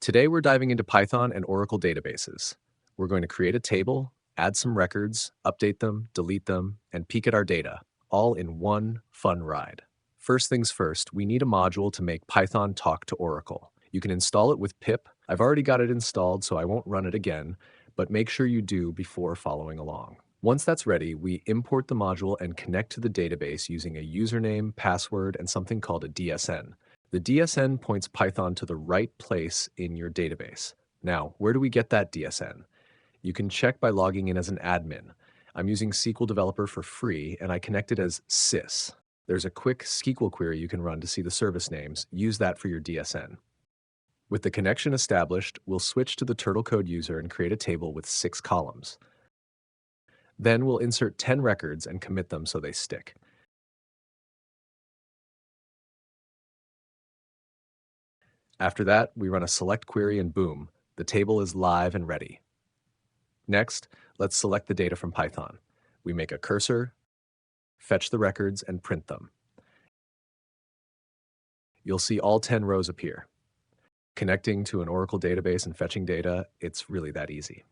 Today we're diving into Python and Oracle databases. We're going to create a table, add some records, update them, delete them, and peek at our data, all in one fun ride. First things first, we need a module to make Python talk to Oracle. You can install it with pip. I've already got it installed, so I won't run it again, but make sure you do before following along. Once that's ready, we import the module and connect to the database using a username, password, and something called a DSN. The DSN points Python to the right place in your database. Now, where do we get that DSN? You can check by logging in as an admin. I'm using SQL Developer for free, and I connected as sys. There's a quick SQL query you can run to see the service names. Use that for your DSN. With the connection established, we'll switch to the Turtle Code user and create a table with 6 columns. Then we'll insert 10 records and commit them so they stick. After that, we run a select query and boom, the table is live and ready. Next, let's select the data from Python. We make a cursor, fetch the records, and print them. You'll see all 10 rows appear. Connecting to an Oracle database and fetching data, it's really that easy.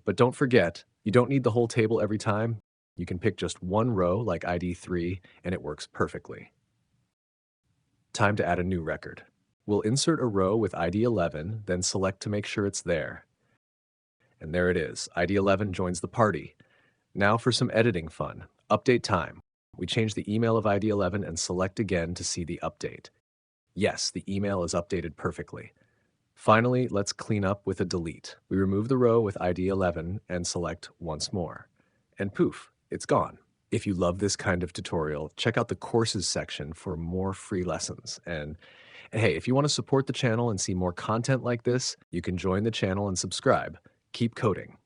But don't forget, you don't need the whole table every time. You can pick just one row like ID 3 and it works perfectly. Time to add a new record. We'll insert a row with ID 11, then select to make sure it's there. And there it is. ID 11 joins the party. Now for some editing fun. Update time. We change the email of ID 11 and select again to see the update. Yes, the email is updated perfectly. Finally, let's clean up with a delete. We remove the row with ID 11 and select once more. And poof, it's gone. If you love this kind of tutorial, check out the courses section for more free lessons. And hey, if you want to support the channel and see more content like this, you can join the channel and subscribe. Keep coding.